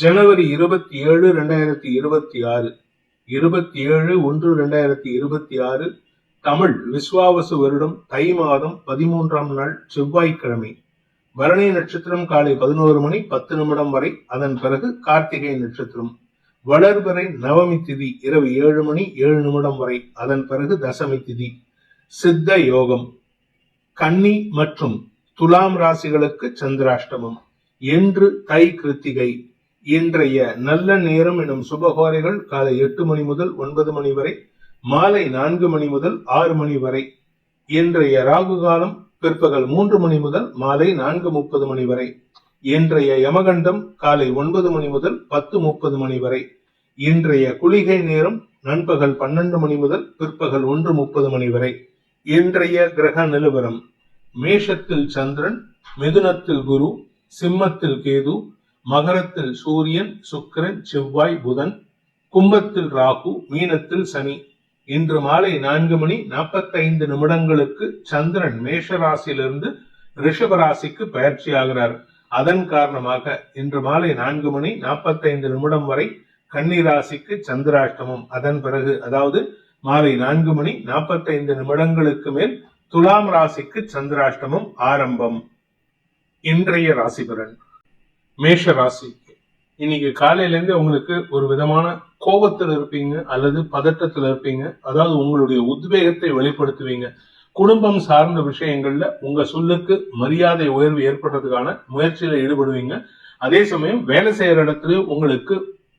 ஜனவரி 27, 2026 27/1/2026 தமிழ் விஸ்வாவசு வருடம் தை மாதம் 13ஆம் நாள் செவ்வாய்க்கிழமை. பரணி நட்சத்திரம் காலை 11 மணி 10 நிமிடம் வரை, அதன் பிறகு கார்த்திகை நட்சத்திரம். வளர்பிறை நவமி திதி இரவு 7 மணி 7 நிமிடம் வரை, அதன் பிறகு தசமி திதி. சித்த யோகம். கன்னி மற்றும் துலாம் ராசிகளுக்கு சந்திராஷ்டமம். என்று தை கிருத்திகை. இன்றைய நல்ல நேரம் எனும் சுபகோரைகள் காலை 8 மணி முதல் 9 மணி வரை, மாலை 4 மணி முதல் 6 மணி வரை. இன்றைய ராகு காலம் பிற்பகல் 3 மணி முதல் மாலை 4:30 மணி வரை. இன்றைய யமகண்டம் காலை 9 மணி முதல் 10:30 மணி வரை. இன்றைய குளிகை நேரம் நண்பகல் 12 மணி முதல் பிற்பகல் 1:30 மணி வரை. இன்றைய கிரக நிலவரம்: மேஷத்தில் சந்திரன், மிதுனத்தில் குரு, சிம்மத்தில் கேது, மகரத்தில் சூரியன், சுக்கிரன், செவ்வாய், புதன், கும்பத்தில் ராகு, மீனத்தில் சனி. இன்று மாலை 4 மணி 45 நிமிடங்களுக்கு சந்திரன் மேஷ ராசியிலிருந்து ரிஷப ராசிக்கு பயிற்சி ஆகிறார். அதன் காரணமாக இன்று மாலை 4 மணி 45 நிமிடம் வரை கன்னி ராசிக்கு சந்திராஷ்டமம். அதன் பிறகு, அதாவது மாலை 4 மணி 45 நிமிடங்களுக்கு மேல் துலாம் ராசிக்கு சந்திராஷ்டமம் ஆரம்பம். இன்றைய ராசி பலன். மேஷ ராசிக்கு இன்னைக்கு காலையில இருந்து உங்களுக்கு ஒரு விதமான கோபத்தில் இருப்பீங்க அல்லது பதட்டத்தில் இருப்பீங்க. அதாவது உங்களுடைய உத்வேகத்தை வெளிப்படுத்துவீங்க. குடும்பம் சார்ந்த விஷயங்கள்ல உங்க சொல்லுக்கு மரியாதை உயர்வு ஏற்படுறதுக்கான முயற்சியில ஈடுபடுவீங்க. அதே சமயம் வேலை செய்யற இடத்துல உங்களுக்கு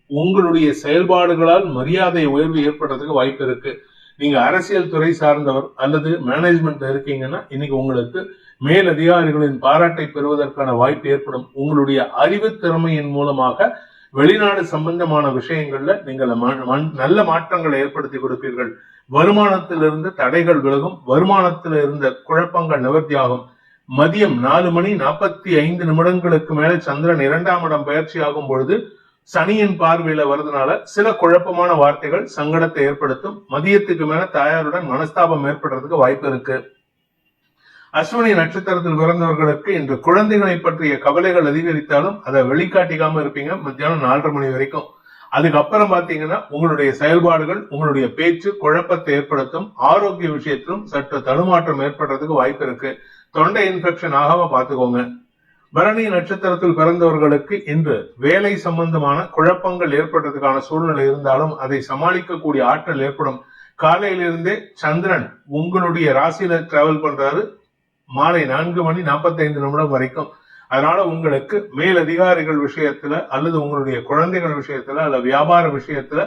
உங்களுடைய செயல்பாடுகளால் மரியாதை உயர்வு ஏற்படுறதுக்கு வாய்ப்பு இருக்கு. நீங்க அரசியல் துறை சார்ந்தவர் அல்லது மேனேஜ்மெண்ட் இருக்கீங்கன்னா இன்னைக்கு உங்களுக்கு மேல் அதிகாரிகளின் பாராட்டை பெறுவதற்கான வாய்ப்பு ஏற்படும். உங்களுடைய அறிவு திறமையின் மூலமாக வெளிநாடு சம்பந்தமான விஷயங்கள்ல நீங்கள் நல்ல மாற்றங்களை ஏற்படுத்தி கொடுப்பீர்கள். வருமானத்திலிருந்து தடைகள் விலகும். வருமானத்தில் இருந்த குழப்பங்கள் நிவர்த்தியாகும். மதியம் 4 மணி 45 நிமிடங்களுக்கு மேல சந்திரன் 2ஆம் இடம் பயிற்சி ஆகும் பொழுது சனியின் பார்வையில வருதுனால சில குழப்பமான வார்த்தைகள் சங்கடத்தை ஏற்படுத்தும். மதியத்துக்கு மேல தாயாருடன் மனஸ்தாபம் ஏற்படுறதுக்கு வாய்ப்பு இருக்கு. அஸ்வினி நட்சத்திரத்தில் பிறந்தவர்களுக்கு இன்று குழந்தைகளை பற்றிய கவலைகள் அதிகரித்தாலும் அதை வெளிக்காட்டிக்காம இருப்பீங்க மத்தியானம் 4:30 மணி வரைக்கும். அதுக்கப்புறம் பாத்தீங்கன்னா உங்களுடைய செயல்பாடுகள், உங்களுடைய பேச்சு குழப்பத்தை ஏற்படுத்தும். ஆரோக்கிய விஷயத்திலும் சற்று தடுமாற்றம் ஏற்படுறதுக்கு வாய்ப்பு இருக்கு. தொண்டை இன்ஃபெக்ஷன் ஆகாம பாத்துக்கோங்க. பரணி நட்சத்திரத்தில் பிறந்தவர்களுக்கு இன்று வேலை சம்பந்தமான குழப்பங்கள் ஏற்படுறதுக்கான சூழ்நிலை இருந்தாலும் அதை சமாளிக்கக்கூடிய ஆற்றல் ஏற்படும். காலையிலிருந்தே சந்திரன் உங்களுடைய ராசியில டிராவல் பண்றாரு மாலை 4 மணி 45 நிமிடம் வரைக்கும். அதனால உங்களுக்கு மேலதிகாரிகள் விஷயத்துல அல்லது உங்களுடைய குழந்தைகள் விஷயத்துல அல்லது வியாபார விஷயத்துல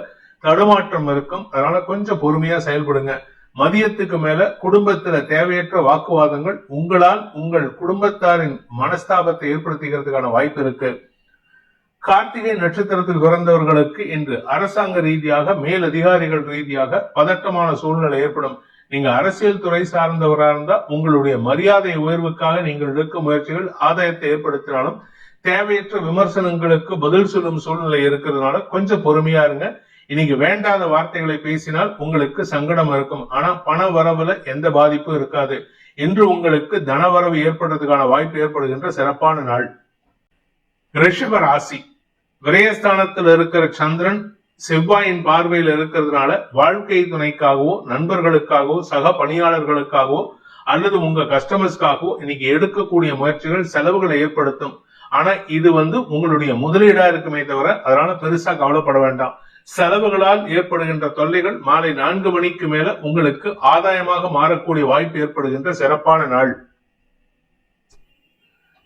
தடுமாற்றம் இருக்கும். அதனால கொஞ்சம் பொறுமையா செயல்படுங்க. மதியத்துக்கு மேல குடும்பத்துல தேவையற்ற வாக்குவாதங்கள் உங்களால் உங்கள் குடும்பத்தாரின் மனஸ்தாபத்தை ஏற்படுத்திக்கிறதுக்கான வாய்ப்பு இருக்கு. கார்த்திகை நட்சத்திரத்தில் பிறந்தவர்களுக்கு இன்று அரசாங்க ரீதியாக மேல் அதிகாரிகள் ரீதியாக பதட்டமான சூழ்நிலை ஏற்படும். நீங்க அரசியல் துறை சார்ந்தவராக இருந்தா உங்களுடைய மரியாதை உயர்வுக்காக நீங்கள் எடுக்கும் முயற்சிகள் ஆதாயத்தை ஏற்படுத்தினாலும் தேவையற்ற விமர்சனங்களுக்கு பதில் சொல்லும் சூழ்நிலை இருக்கிறதுனால கொஞ்சம் பொறுமையா இருங்க. இன்னைக்கு வேண்டாத வார்த்தைகளை பேசினால் உங்களுக்கு சங்கடம் இருக்கும். ஆனா பண வரவுல எந்த பாதிப்பும் இருக்காது. இன்று உங்களுக்கு தனவரவு ஏற்படுறதுக்கான வாய்ப்பு ஏற்படுகின்ற சிறப்பான நாள். ரிஷப ராசி. விரயஸ்தானத்தில் இருக்கிற சந்திரன் செவ்வாயின் பார்வையில் இருக்கிறதுனால வாழ்க்கை துணைக்காகவோ நண்பர்களுக்காகவோ சக பணியாளர்களுக்காகவோ அல்லது உங்க கஸ்டமர்ஸ்க்காகவோ இன்னைக்கு எடுக்கக்கூடிய முயற்சிகள் செலவுகளை ஏற்படுத்தும். ஆனா இது உங்களுடைய முதலீடா இருக்குமே தவிர அதனால பெருசா கவலைப்பட வேண்டாம். செலவுகளால் ஏற்படுகின்ற தொல்லைகள் மாலை 4 மணிக்கு மேல உங்களுக்கு ஆதாயமாக மாறக்கூடிய வாய்ப்பு ஏற்படுகின்ற சிறப்பான நாள்.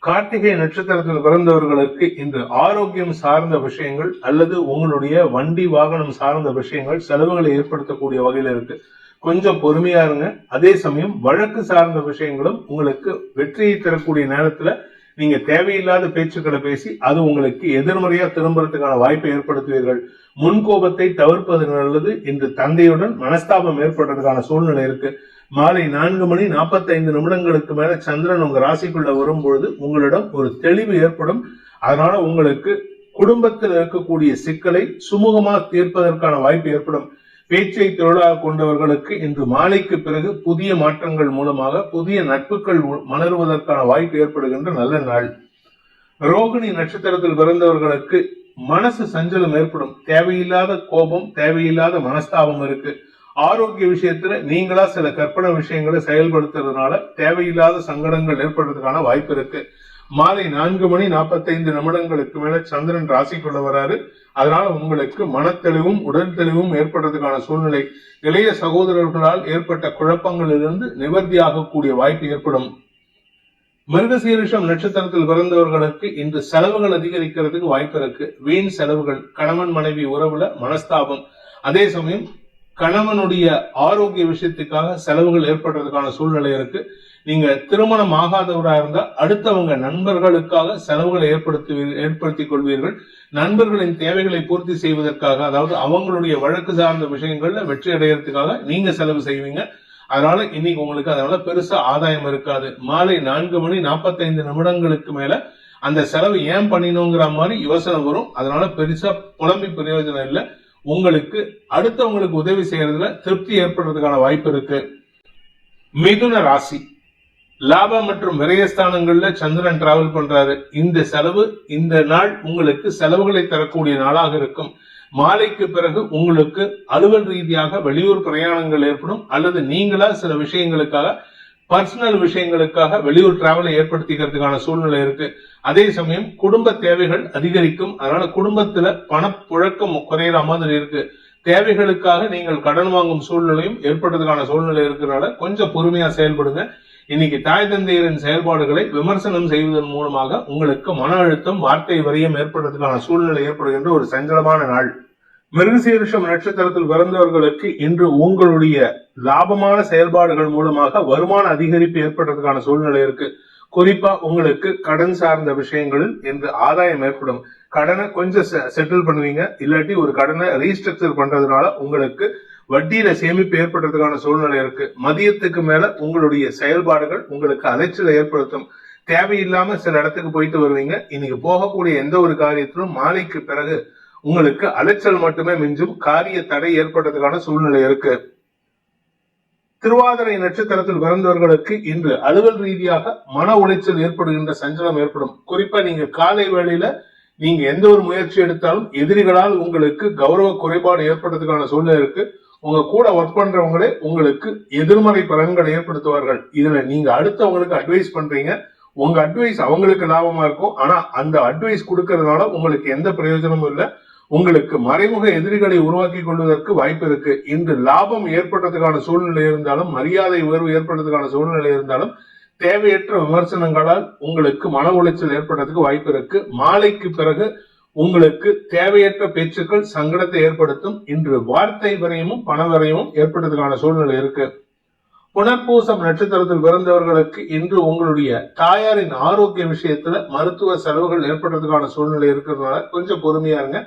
கார்த்திகை நட்சத்திரத்தில் பிறந்தவர்களுக்கு இன்று ஆரோக்கியம் சார்ந்த விஷயங்கள் அல்லது உங்களுடைய வண்டி வாகனம் சார்ந்த விஷயங்கள் செலவுகளை ஏற்படுத்தக்கூடிய வகையில இருக்கு. கொஞ்சம் பொறுமையா இருங்க. அதே சமயம் வழக்கு சார்ந்த விஷயங்களும் உங்களுக்கு வெற்றியை தரக்கூடிய நேரத்துல நீங்க தேவையில்லாத பேச்சுக்களை பேசி அது உங்களுக்கு எதிர்மறையா திரும்புறதுக்கான வாய்ப்பை ஏற்படுத்துவீர்கள். முன்கோபத்தை தவிர்ப்பது நல்லது. இன்று தந்தையுடன் மனஸ்தாபம் ஏற்படுறதுக்கான சூழ்நிலை இருக்கு. மாலை 4 மணி 45 நிமிடங்களுக்கு மேல சந்திரன் உங்க ராசிக்குள்ள வரும்பொழுது உங்களிடம் ஒரு தெளிவு ஏற்படும். அதனால உங்களுக்கு குடும்பத்தில் இருக்கக்கூடிய சிக்கலை சுமூகமா தீர்ப்பதற்கான வாய்ப்பு ஏற்படும். பேச்சை தொழிலாக கொண்டவர்களுக்கு இன்று மாலைக்கு பிறகு புதிய மாற்றங்கள் மூலமாக புதிய நட்புகள் மலருவதற்கான வாய்ப்பு ஏற்படுகின்ற நல்ல நாள். ரோகிணி நட்சத்திரத்தில் பிறந்தவர்களுக்கு மனசு சஞ்சலம் ஏற்படும். தேவையில்லாத கோபம், தேவையில்லாத மனஸ்தாபம் இருக்கு. ஆரோக்கிய விஷயத்துல நீங்களா சில கற்பனை விஷயங்களை செயல்படுத்துறதுனால தேவையில்லாத சங்கடங்கள் ஏற்படுறதுக்கான வாய்ப்பு இருக்கு. மாலை 4:45 மேல சந்திரன் ராசிக்குள்ள வராரு. அதனால உங்களுக்கு மனத்தெளிவும் உடல் தெளிவும் ஏற்படுறதுக்கான சூழ்நிலை. இளைய சகோதரர்களால் ஏற்பட்ட குழப்பங்களிலிருந்து நிவர்த்தி ஆகக்கூடிய வாய்ப்பு ஏற்படும். மிருகசீரிஷம் நட்சத்திரத்தில் பிறந்தவர்களுக்கு இன்று செலவுகள் அதிகரிக்கிறதுக்கு வாய்ப்பு இருக்கு. வீண் செலவுகள், கணவன் மனைவி உறவுல மனஸ்தாபம், அதே சமயம் கணவனுடைய ஆரோக்கிய விஷயத்துக்காக செலவுகள் ஏற்படுறதுக்கான சூழ்நிலை இருக்கு. நீங்க திருமணம் ஆகாதவராக இருந்தா அடுத்தவங்க நண்பர்களுக்காக செலவுகளை ஏற்படுத்திக் கொள்வீர்கள். நண்பர்களின் தேவைகளை பூர்த்தி செய்வதற்காக, அதாவது அவங்களுடைய வழக்கு சார்ந்த விஷயங்கள்ல வெற்றி அடையறதுக்காக நீங்க செலவு செய்வீங்க. அதனால இன்னைக்கு உங்களுக்கு அதனால பெருசா ஆதாயம் இருக்காது. மாலை 4:45 மேல அந்த செலவு ஏன் பண்ணினோங்கிற மாதிரி யோசனை வரும். அதனால பெருசா புலம்பி பிரயோஜனம் இல்லை. உங்களுக்கு அடுத்தவங்களுக்கு உதவி செய்யறதுல திருப்தி ஏற்படுறதுக்கான வாய்ப்பு இருக்கு. மிதுன ராசி, லாபம் மற்றும் விரயஸ்தானங்கள்ல சந்திரன் டிராவல் பண்றாரு. இந்த செலவு, இந்த நாள் உங்களுக்கு செலவுகளை தரக்கூடிய நாளாக இருக்கும். மாலைக்கு பிறகு உங்களுக்கு அலுவல் ரீதியாக வெளியூர் பிரயாணங்கள் ஏற்படும், அல்லது நீங்களா சில விஷயங்களுக்காக, பர்சனல் விஷயங்களுக்காக வெளியூர் டிராவலை ஏற்படுத்திக்கிறதுக்கான சூழ்நிலை இருக்கு. அதே சமயம் குடும்ப தேவைகள் அதிகரிக்கும். அதனால குடும்பத்துல பணப்புழக்கம் குறையிற மாதிரி இருக்கு. தேவைகளுக்காக நீங்கள் கடன் வாங்கும் சூழ்நிலையும் ஏற்படுறதுக்கான சூழ்நிலை இருக்கிறதுனால கொஞ்சம் பொறுமையா செயல்படுங்க. இன்னைக்கு தாய் தந்தையரின் செயல்பாடுகளை விமர்சனம் செய்வதன் மூலமாக உங்களுக்கு மன அழுத்தம், வார்த்தை வரியம் ஏற்படுறதுக்கான சூழ்நிலை ஏற்படுகின்ற ஒரு சஞ்சலமான நாள். மிருகசீரிஷம் நட்சத்திரத்தில் பிறந்தவர்களுக்கு இன்று உங்களுடைய லாபமான செயல்பாடுகள் மூலமாக வருமான அதிகரிப்பு ஏற்படுறதுக்கான சூழ்நிலை இருக்கு. குறிப்பா உங்களுக்கு கடன் சார்ந்த விஷயங்களில் இன்று ஆதாயம் ஏற்படும். கடனை கொஞ்சம் செட்டில் பண்ணுவீங்க, இல்லாட்டி ஒரு கடனை ரீஸ்ட்ரக்சர் பண்றதுனால உங்களுக்கு வட்டியில சேமிப்பு ஏற்படுறதுக்கான சூழ்நிலை இருக்கு. மதியத்துக்கு மேல உங்களுடைய செயல்பாடுகள் உங்களுக்கு அலைச்சலை ஏற்படுத்தும். தேவையில்லாம சில இடத்துக்கு போயிட்டு வருவீங்க. இன்னைக்கு போகக்கூடிய எந்த ஒரு காரியத்திலும் மாலைக்கு பிறகு உங்களுக்கு அலைச்சல் மட்டுமே மிஞ்சும். காரிய தடை ஏற்படுறதுக்கான சூழ்நிலை இருக்கு. திருவாதிரை நட்சத்திரத்தில் பிறந்தவர்களுக்கு இன்று அலுவல் ரீதியாக மன உளைச்சல் ஏற்படுகின்ற சஞ்சலம் ஏற்படும். குறிப்பா நீங்க காலை வேளையில நீங்க எந்த ஒரு முயற்சி எடுத்தாலும் எதிரிகளால் உங்களுக்கு கௌரவ குறைபாடு ஏற்படுறதுக்கான சூழ்நிலை இருக்கு. உங்க கூட ஒர்க் பண்றவங்களே உங்களுக்கு எதிர்மறை பலன்களை ஏற்படுத்துவார்கள். இதுல நீங்க அடுத்தவங்களுக்கு அட்வைஸ் பண்றீங்க, உங்க அட்வைஸ் அவங்களுக்கு லாபமா இருக்கும். ஆனா அந்த அட்வைஸ் கொடுக்கறதுனால உங்களுக்கு எந்த பிரயோஜனமும் இல்லை. உங்களுக்கு மறைமுக எதிரிகளை உருவாக்கி கொள்வதற்கு வாய்ப்பு இருக்கு. இன்று லாபம் ஏற்படுறதுக்கான சூழ்நிலை இருந்தாலும், மரியாதை உயர்வு ஏற்படுறதுக்கான சூழ்நிலை இருந்தாலும், தேவையற்ற விமர்சனங்களால் உங்களுக்கு மன உளைச்சல் ஏற்படுறதுக்கு வாய்ப்பு இருக்கு. மாலைக்கு பிறகு உங்களுக்கு தேவையற்ற பேச்சுக்கள் சங்கடத்தை ஏற்படுத்தும். இன்று வார்த்தை வரையமும் பண வரையமும் ஏற்படுறதுக்கான சூழ்நிலை இருக்கு. புனர்பூசம் நட்சத்திரத்தில் பிறந்தவர்களுக்கு இன்று உங்களுடைய தாயாரின் ஆரோக்கிய விஷயத்துல மருத்துவ செலவுகள் ஏற்படுறதுக்கான சூழ்நிலை இருக்கிறதுனால கொஞ்சம் பொறுமையா இருங்க.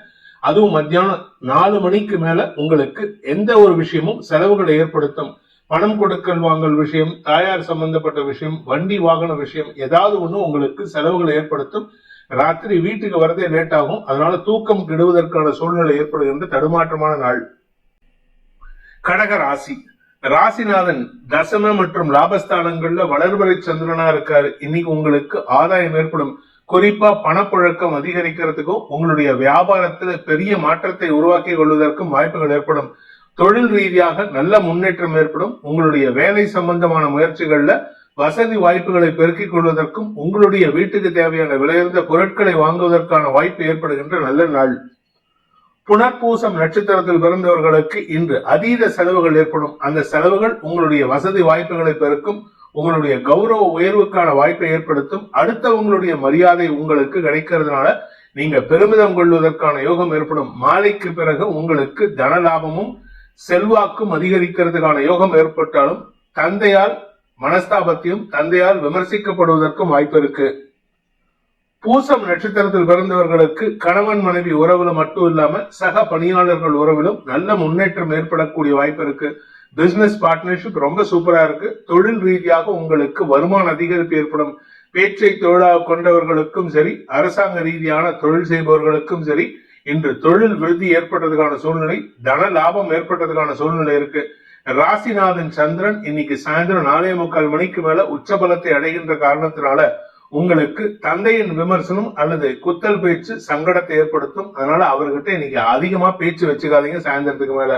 அதுவும் மத்தியானம் 4 மணிக்கு மேல உங்களுக்கு எந்த ஒரு விஷயமும் செலவுகளை ஏற்படுத்தும். பணம் கொடுக்கல் வாங்கல் விஷயம், தாயார் சம்பந்தப்பட்ட விஷயம், வண்டி வாகன விஷயம், ஏதாவது ஒண்ணு உங்களுக்கு செலவுகளை ஏற்படுத்தும். ராத்திரி வீட்டுக்கு வரதே லேட் ஆகும். அதனால தூக்கம் கெடுவதற்கான சூழ்நிலை ஏற்படுகின்ற தடுமாற்றமான நாள். கடக ராசி, ராசிநாதன் தசம மற்றும் லாபஸ்தானங்கள்ல வளர்வரை சந்திரனா இருக்காரு. இன்னைக்கு உங்களுக்கு ஆதாயம் ஏற்படும். குறிப்பா பணப்புழக்கம் அதிகரிக்கிறதுக்கும் உங்களுடைய வியாபாரத்துல பெரிய மாற்றத்தை உருவாக்கி கொள்வதற்கும் வாய்ப்புகள் ஏற்படும். தொழில் ரீதியாக நல்ல முன்னேற்றம் ஏற்படும். உங்களுடைய வேலை சம்பந்தமான முயற்சிகள்ல வசதி வாய்ப்புகளை பெருக்கிக் கொள்வதற்கும் உங்களுடைய வீட்டுக்கு தேவையான விலையுயர்ந்த பொருட்களை வாங்குவதற்கான வாய்ப்பு ஏற்படுகின்ற நல்ல நாள். புனர்பூசம் நட்சத்திரத்தில் பிறந்தவர்களுக்கு இன்று அதீத செலவுகள் ஏற்படும். அந்த செலவுகள் உங்களுடைய வசதி வாய்ப்புகளை பெருக்கும். உங்களுடைய கௌரவ உயர்வுக்கான வாய்ப்பை ஏற்படுத்தும். அடுத்தவங்களுடைய மரியாதை உங்களுக்கு கிடைக்கிறதுனால நீங்க பெருமிதம் கொள்வதற்கான யோகம் ஏற்படும். மாலைக்கு பிறகு உங்களுக்கு தன லாபமும் செல்வாக்கும் அதிகரிக்கிறதுக்கான யோகம் ஏற்பட்டாலும் தந்தையால் மனஸ்தாபத்தையும் தந்தையால் விமர்சிக்கப்படுவதற்கும் வாய்ப்பு இருக்கு. பூசம் நட்சத்திரத்தில் பிறந்தவர்களுக்கு கணவன் மனைவி உறவுல மட்டும் இல்லாம சக பணியாளர்கள் உறவிலும் நல்ல முன்னேற்றம் ஏற்படக்கூடிய வாய்ப்பு இருக்கு. பிசினஸ் பார்ட்னர்ஷிப் ரொம்ப சூப்பரா இருக்கு. தொழில் ரீதியாக உங்களுக்கு வருமான அதிகரிப்பு ஏற்படும். பேச்சை தொழிலாக கொண்டவர்களுக்கும் சரி, அரசாங்க ரீதியான தொழில் செய்பவர்களுக்கும் சரி, இன்று தொழில் விருத்தி ஏற்பட்டதுக்கான சூழ்நிலை, தன லாபம் ஏற்பட்டதுக்கான சூழ்நிலை இருக்கு. ராசிநாதன் சந்திரன் இன்னைக்கு சாயந்தரம் 4:45 மணிக்கு மேல உச்சபலத்தை அடைகின்ற காரணத்தினால உங்களுக்கு தந்தையின் விமர்சனம் அல்லது குத்தல் பேச்சு சங்கடத்தை ஏற்படுத்தும். அதனால அவர்கிட்ட இன்னைக்கு அதிகமா பேச்சு வச்சுக்காதீங்க. சாயந்தரத்துக்கு மேல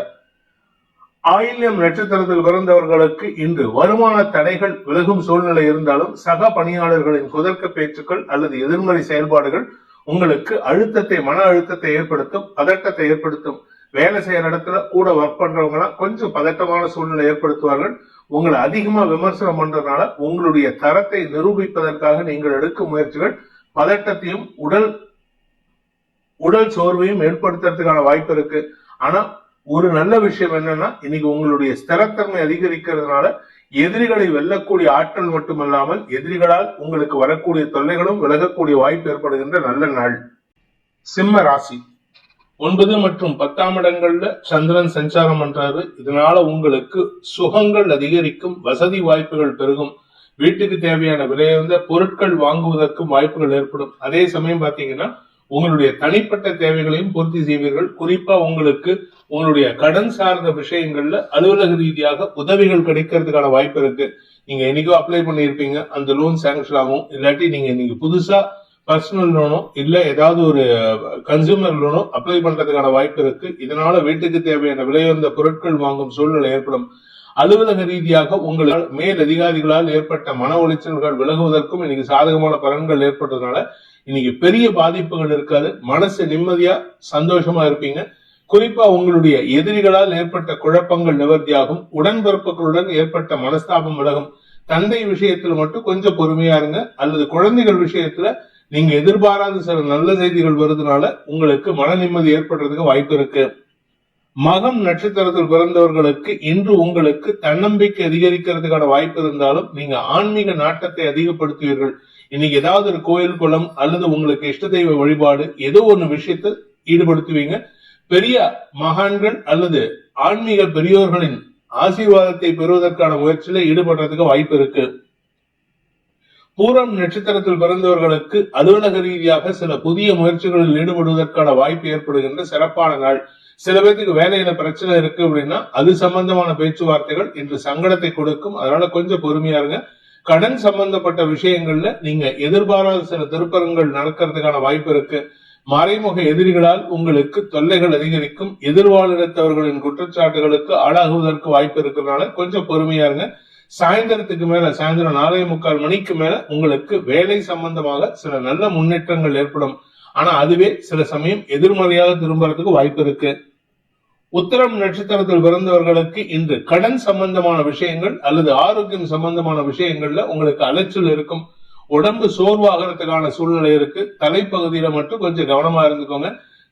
ஆயில்யம் நட்சத்திரத்தில் பிறந்தவர்களுக்கு இன்று வருமான தடைகள் விலகும் சூழ்நிலை இருந்தாலும் சக பணியாளர்களின் குதர்க்க பேச்சுக்கள் அல்லது எதிர்மறை செயல்பாடுகள் உங்களுக்கு மன அழுத்தத்தை ஏற்படுத்தும், பதட்டத்தை ஏற்படுத்தும். வேலை செய்யற இடத்துல கூட ஒர்க் பண்றவங்க கொஞ்சம் பதட்டமான சூழ்நிலை ஏற்படுத்துவார்கள். உங்களை அதிகமா விமர்சனம் பண்றதுனால உங்களுடைய தரத்தை நிரூபிப்பதற்காக நீங்கள் எடுக்கும் முயற்சிகள் பதட்டத்தையும் உடல் சோர்வையும் ஏற்படுத்துறதுக்கான வாய்ப்பு இருக்கு. ஆனா ஒரு நல்ல விஷயம் என்னன்னா, இன்னைக்கு உங்களுடைய ஸ்திரத்தன்மை அதிகரிக்கிறதுனால எதிரிகளை வெல்லக்கூடிய ஆற்றல் மட்டுமல்லாமல் எதிரிகளால் உங்களுக்கு வரக்கூடிய தொல்லைகளும் விலகக்கூடிய வாய்ப்பு ஏற்படுகின்ற நல்ல நாள். சிம்ம ராசி 9 மற்றும் 10ஆம் இடங்கள்ல சந்திரன் சஞ்சாரம் பண்றாரு. இதனால உங்களுக்கு சுகங்கள் அதிகரிக்கும், வசதி வாய்ப்புகள் பெருகும், வீட்டுக்கு தேவையான விலையுயர்ந்த பொருட்கள் வாங்குவதற்கும் வாய்ப்புகள் ஏற்படும். அதே சமயம் பாத்தீங்கன்னா உங்களுடைய தனிப்பட்ட தேவைகளையும் பூர்த்தி செய்வீர்கள். குறிப்பா உங்களுக்கு உங்களுடைய கடன் சார்ந்த விஷயங்கள்ல அலுவலக ரீதியாக உதவிகள் கிடைக்கிறதுக்கான வாய்ப்பு இருக்கு. நீங்க என்னைக்கோ அப்ளை பண்ணிருப்பீங்க, அந்த லோன் சாங்ஷன் ஆகும். இல்லாட்டி நீங்க இன்னைக்கு புதுசா பர்சனல் லோனோ இல்ல ஏதாவது ஒரு கன்சூமர் லோனோ அப்ளை பண்றதுக்கான வாய்ப்பு இருக்கு. இதனால வீட்டுக்கு தேவையான விலையுயர்ந்த பொருட்கள் வாங்கும் சூழ்நிலை ஏற்படும். அலுவலக ரீதியாக உங்களால் மேல் அதிகாரிகளால் ஏற்பட்ட மன உளைச்சல்கள் விலகுவதற்கும் இன்னைக்கு சாதகமான பலன்கள் ஏற்பட்டதுனால இன்னைக்கு பெரிய பாதிப்புகள் இருக்காது. மனசு நிம்மதியா சந்தோஷமா இருப்பீங்க. குறிப்பா உங்களுடைய எதிரிகளால் ஏற்பட்ட குழப்பங்கள் நிவர்த்தியாகும். உடன்பிறப்புகளுடன் ஏற்பட்ட மனஸ்தாபம் விலகும். தந்தை விஷயத்துல மட்டும் கொஞ்சம் பொறுமையா இருங்க. அல்லது குழந்தைகள் விஷயத்துல நீங்க எதிர்பாராத சில நல்ல செய்திகள் வருதுனால உங்களுக்கு மன நிம்மதி ஏற்படுறதுக்கு வாய்ப்பு இருக்கு. மகம் நட்சத்திரத்தில் பிறந்தவர்களுக்கு இன்று உங்களுக்கு தன்னம்பிக்கை அதிகரிக்கிறதுக்கான வாய்ப்பு இருந்தாலும் நீங்க ஆன்மீக நாட்டத்தை அதிகப்படுத்துவீர்கள். இன்னைக்கு ஏதாவது ஒரு கோயில் குளம் அல்லது உங்களுக்கு இஷ்ட தெய்வ வழிபாடு ஏதோ ஒன்னு விஷயத்தில் ஈடுபடுத்துவீங்க. பெரிய மகான்கள் அல்லது ஆன்மீக பெரியோர்களின் ஆசீர்வாதத்தை பெறுவதற்கான முயற்சியில ஈடுபடுறதுக்கு வாய்ப்பு இருக்கு. பூரம் நட்சத்திரத்தில் பிறந்தவர்களுக்கு அலுவலக ரீதியாக சில புதிய முயற்சிகளில் ஈடுபடுவதற்கான வாய்ப்பு ஏற்படுகின்ற சிறப்பான நாள். சில பேருக்கு வேலையில பிரச்சனை இருக்கு அப்படின்னா அது சம்பந்தமான பேச்சுவார்த்தைகள் இன்று சங்கடத்தை கொடுக்கும். அதனால கொஞ்சம் பொறுமையா இருங்க. கடன் சம்பந்தப்பட்ட விஷயங்கள்ல நீங்க எதிர்பாராத சில திருப்பங்கள் நடக்கிறதுக்கான வாய்ப்பு இருக்கு. மறைமுக எதிரிகளால் உங்களுக்கு தொல்லைகள் அதிகரிக்கும். எதிர்வாழிடத்தவர்களின் குற்றச்சாட்டுகளுக்கு ஆளாகுவதற்கு வாய்ப்பு இருக்கிறதுனால கொஞ்சம் பொறுமையா இருங்க. சாயந்தரத்துக்கு மேல சாயந்தரம் 4:45 மணிக்கு மேல உங்களுக்கு வேலை சம்பந்தமாக சில நல்ல முன்னேற்றங்கள் ஏற்படும். ஆனா அதுவே சில சமயம் எதிர்மறையாக திரும்புறதுக்கு வாய்ப்பு இருக்கு. உத்திரம் நட்சத்திரத்தில் பிறந்தவர்களுக்கு இன்று கடன் சம்பந்தமான விஷயங்கள் அல்லது ஆரோக்கியம் சம்பந்தமான விஷயங்கள்ல உங்களுக்கு அலைச்சல் இருக்கும். உடம்பு சோர்வாகிறதுக்கான சூழ்நிலை இருக்கு. தலைப்பகுதியில மட்டும் கொஞ்சம் கவனமா இருந்துக்கோங்க.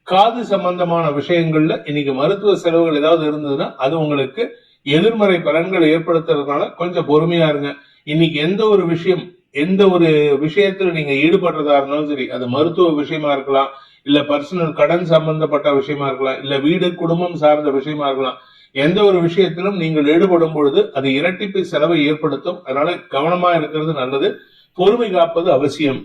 காது சம்பந்தமான விஷயங்கள்ல இன்னைக்கு மருத்துவ செலவுகள் ஏதாவது இருந்ததுன்னா அது உங்களுக்கு எதிர்மறை பலன்களை ஏற்படுத்துறதுனால கொஞ்சம் பொறுமையா இருங்க. இன்னைக்கு எந்த ஒரு விஷயத்துல நீங்க ஈடுபடுறதா இருந்தாலும் சரி, அது மருத்துவ விஷயமா இருக்கலாம், இல்ல பர்சனல் கடன் சம்பந்தப்பட்ட விஷயமா இருக்கலாம், இல்ல வீடு குடும்பம் சார்ந்த விஷயமா இருக்கலாம். எந்த ஒரு விஷயத்திலும் நீங்கள் ஈடுபடும் பொழுது அது இரட்டிப்பு செலவை ஏற்படுத்தும். அதனால கவனமா இருக்கிறது நல்லது. பொறுமை காப்பது அவசியம்.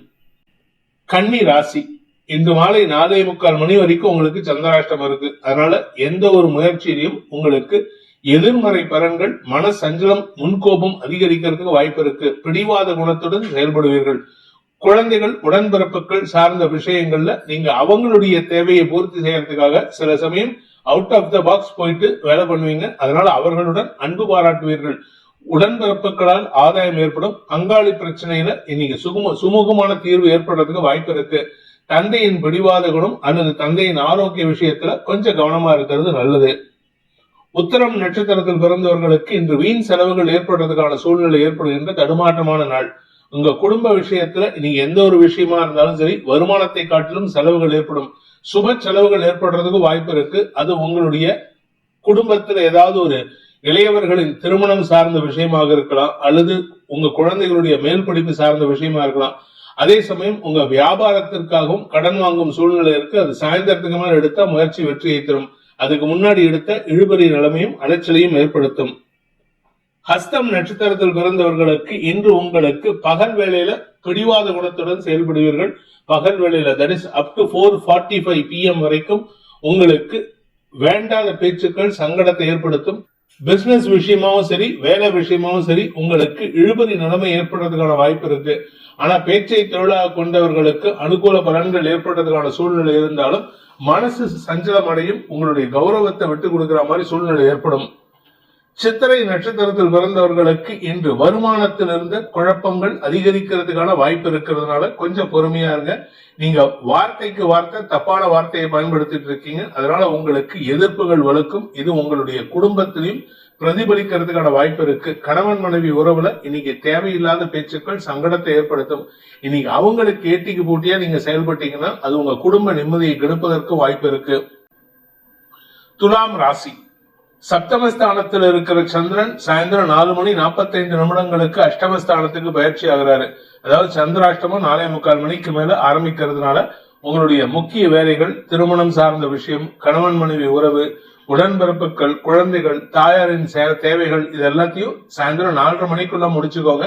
கன்னி ராசி இன்று மாலை 4:45 மணி வரைக்கும் உங்களுக்கு சந்திராஷ்டமம் இருக்கு. அதனால எந்த ஒரு முயற்சியிலையும் உங்களுக்கு எதிர்மறை பலன்கள், மன சஞ்சலம், முன்கோபம் அதிகரிக்கிறதுக்கு வாய்ப்பு இருக்கு. பிடிவாத குணத்துடன் செயல்படுவீர்கள். குழந்தைகள் உடன்பிறப்புகள் சார்ந்த விஷயங்கள்ல நீங்க அவங்களுடைய தேவையை பூர்த்தி செய்யறதுக்காக சில சமயம் அவுட் ஆஃப் த பாக்ஸ் போயிட்டு வேலை பண்ணுவீங்க. அதனால அவர்களுடன் அன்பு பாராட்டுவீர்கள். உடன்பிறப்புகளால் ஆதாயம் ஏற்படும். பங்காளி பிரச்சனையில இன்னைக்கு சுமூகமான தீர்வு ஏற்படுறதுக்கு வாய்ப்பு இருக்கு. தந்தையின் பிடிவாத குணம் அல்லது தந்தையின் ஆரோக்கிய விஷயத்துல கொஞ்சம் கவனமா இருக்கிறது நல்லது. உத்திரம் நட்சத்திரத்தில் பிறந்தவர்களுக்கு இன்று வீண் செலவுகள் ஏற்படுறதுக்கான சூழ்நிலை ஏற்படுகின்ற தடுமாற்றமான நாள். உங்க குடும்ப விஷயத்துல நீங்க எந்த ஒரு விஷயமா இருந்தாலும் சரி, வருமானத்தை காட்டிலும் செலவுகள் ஏற்படும். சுப செலவுகள் ஏற்படுறதுக்கு வாய்ப்பு இருக்கு. அது உங்களுடைய குடும்பத்துல ஏதாவது ஒரு இளையவர்களின் திருமணம் சார்ந்த விஷயமாக இருக்கலாம், அல்லது உங்க குழந்தைகளுடைய மேல் படிப்பு சார்ந்த விஷயமா இருக்கலாம். அதே சமயம் உங்க வியாபாரத்திற்காகவும் கடன் வாங்கும் சூழ்நிலை இருக்கு. அது சாயந்தரத்துக்கு மேல எடுத்தா முயற்சி வெற்றியை தரும். அதுக்கு முன்னாடி எடுத்த இழுபறி நிலைமையும் அலைச்சலையும் ஏற்படுத்தும். ஹஸ்தம் நட்சத்திரத்தில் பிறந்தவர்களுக்கு இன்று உங்களுக்கு பகல் வேளையில பிடிவாத குணத்துடன் செயல்படுவீர்கள். பகல் வேளையில that is up to 4:45 PM வரைக்கும் உங்களுக்கு வேண்டாத பேச்சுக்கள் சங்கடத்தை ஏற்படுத்தும். பிசினஸ் விஷயமாவும் சரி, வேலை விஷயமாவும் சரி, உங்களுக்கு இழுபறி நிலைமை ஏற்படுறதுக்கான வாய்ப்பு இருக்கு. ஆனா பேச்சை தொழிலாக கொண்டவர்களுக்கு அனுகூல பலன்கள் ஏற்படுறதுக்கான சூழ்நிலை இருந்தாலும் மனசு சஞ்சலம் அடையும். உங்களுடைய கௌரவத்தை விட்டு கொடுக்கிற மாதிரி சூழ்நிலை ஏற்படும். சித்திரை நட்சத்திரத்தில் பிறந்தவர்களுக்கு இன்று வருமானத்தில் இருந்த குழப்பங்கள் அதிகரிக்கிறதுக்கான வாய்ப்பு இருக்கிறதுனால கொஞ்சம் பொறுமையா இருங்க. நீங்க வார்த்தைக்கு வார்த்தை தப்பான வார்த்தையை பயன்படுத்திட்டு இருக்கீங்க. அதனால உங்களுக்கு எதிர்ப்புகள் வலுக்கும். இது உங்களுடைய குடும்பத்திலையும் பிரதிபலிக்கிறதுக்கான வாய்ப்பு இருக்கு. கணவன் மனைவி உறவுல இன்னைக்கு தேவையில்லாத பேச்சுக்கள் சங்கடத்தை ஏற்படுத்தும். இன்னைக்கு அவங்களுக்கு ஏட்டிக்கு போட்டியா நீங்க செயல்பட்டீங்கன்னா அது உங்க குடும்ப நிம்மதியை கெடுப்பதற்கு வாய்ப்பு இருக்கு. துலாம் ராசி. சப்தமஸ்தானத்தில் இருக்கிற சந்திரன் சாயந்தரம் 4:45 அஷ்டமஸ்தானத்துக்கு பயிற்சி ஆகிறாரு. அதாவது சந்திராஷ்டமம் 4:45 மணிக்கு மேல ஆரம்பிக்கிறதுனால உங்களுடைய முக்கிய வேலைகள், திருமணம் சார்ந்த விஷயம், கணவன் மனைவி உறவு, உடன்பிறப்புகள், குழந்தைகள், தாயாரின் தேவைகள், இது எல்லாத்தையும் சாயந்தரம் 4:30 மணிக்குள்ள முடிச்சுக்கோங்க.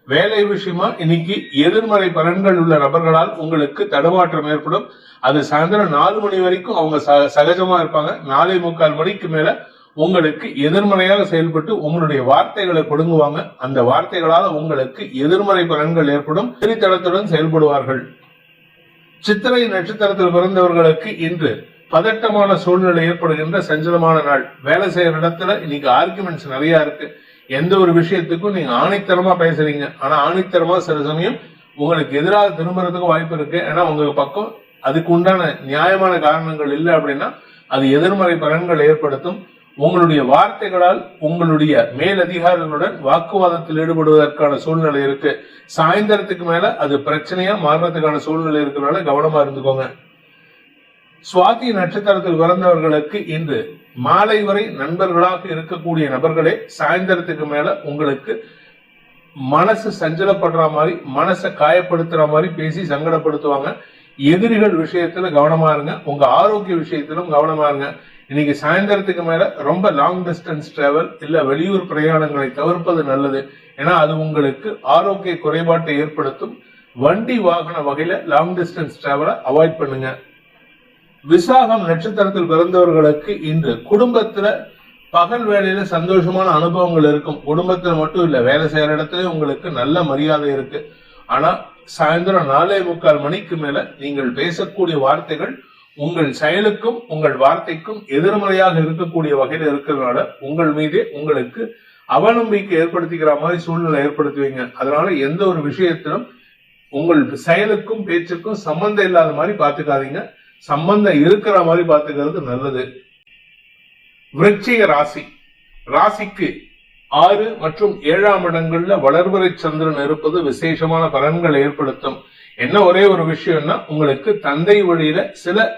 வேலை விஷயமா இன்னைக்கு எதிர்மறை பலன்கள் உள்ள நபர்களால் உங்களுக்கு தடுமாற்றம் ஏற்படும். அது சாயந்தரம் 4 மணி வரைக்கும் அவங்க சகஜமா இருப்பாங்க. 4:45 மணிக்கு மேல உங்களுக்கு எதிர்மறையாக செயல்பட்டு உங்களுடைய வார்த்தைகளை கொடுங்குவாங்க. அந்த வார்த்தைகளால் உங்களுக்கு எதிர்மறை பலன்கள் ஏற்படும். திரித்தளத்துடன் செயல்படுவார்கள். சித்திரை நட்சத்திரத்தில் பிறந்தவர்களுக்கு இன்று பதட்டமான சூழ்நிலை ஏற்படுகின்ற சஞ்சலமான நாள். வேலை செய்யற இடத்துல இன்னைக்கு ஆர்குமெண்ட்ஸ் நிறைய இருக்கு. எந்த ஒரு விஷயத்துக்கும் நீங்க ஆணித்தரமா பேசுறீங்க. ஆனா ஆணித்தரமா சில சமயம் உங்களுக்கு எதிராக திரும்புறதுக்கு வாய்ப்பு இருக்கு. ஏன்னா உங்க பக்கம் அதுக்கு உண்டான நியாயமான காரணங்கள் இல்லை அப்படின்னா அது எதிர்மறை பலன்கள் ஏற்படுத்தும். உங்களுடைய வார்த்தைகளால் உங்களுடைய மேலதிகாரிகளுடன் வாக்குவாதத்தில் ஈடுபடுவதற்கான சூழ்நிலை இருக்கு. சாயந்தரத்துக்கு மேல அது பிரச்சனையா மாறுறதுக்கான சூழ்நிலை இருக்கிறனால கவனமா இருந்துக்கோங்க. சுவாதி நட்சத்திரத்தில் பிறந்தவர்களுக்கு இன்று மாலை வரை நண்பர்களாக இருக்கக்கூடிய நபர்களே சாயந்தரத்துக்கு மேல உங்களுக்கு மனசு சஞ்சலப்படுற மாதிரி, மனசை காயப்படுத்துற மாதிரி பேசி சங்கடப்படுத்துவாங்க. எதிரிகள் விஷயத்துல கவனமா இருங்க. உங்க ஆரோக்கிய விஷயத்திலும் கவனமா இருங்க. இன்னைக்கு சாயந்தரத்துக்கு மேல ரொம்ப லாங் டிஸ்டன்ஸ் டிராவல் இல்ல வெளியூர் பிரயாணங்களை தவிர்ப்பது நல்லது. ஏன்னா அது உங்களுக்கு ஆரோக்கிய குறைபாட்டை ஏற்படுத்தும். வண்டி வாகன வகையில லாங் டிஸ்டன்ஸ் டிராவலை அவாய்ட் பண்ணுங்க. விசாகம் நட்சத்திரத்தில் பிறந்தவர்களுக்கு இன்று குடும்பத்துல பகல் வேலையில சந்தோஷமான அனுபவங்கள் இருக்கும். குடும்பத்துல மட்டும் இல்ல, வேலை செய்யற இடத்துல உங்களுக்கு நல்ல மரியாதை இருக்கு. ஆனா சாயந்தரம் 4:45 மணிக்கு மேல நீங்கள் பேசக்கூடிய வார்த்தைகள் உங்கள் செயலுக்கும் உங்கள் வார்த்தைக்கும் எதிர்மறையாக இருக்கக்கூடிய வகையில் இருக்கிறதுனால உங்கள் மீதே உங்களுக்கு அவநம்பிக்கை ஏற்படுத்திக்கிற மாதிரி சூழ்நிலை ஏற்படுத்துவீங்க. அதனால எந்த ஒரு விஷயத்திலும் உங்கள் செயலுக்கும் பேச்சுக்கும் சம்பந்தம் இல்லாத மாதிரி பாத்துக்காதீங்க. சம்பந்தம் இருக்கிற மாதிரி பாத்துக்கிறது நல்லது. விருச்சிக ராசி. ராசிக்கு 6 மற்றும் 7ஆம் இடங்கள்ல வளர்வரை சந்திரன் இருப்பது விசேஷமான பலன்களை ஏற்படுத்தும். என்ன ஒரே ஒரு விஷயம்னா உங்களுக்கு தந்தை வழியில சில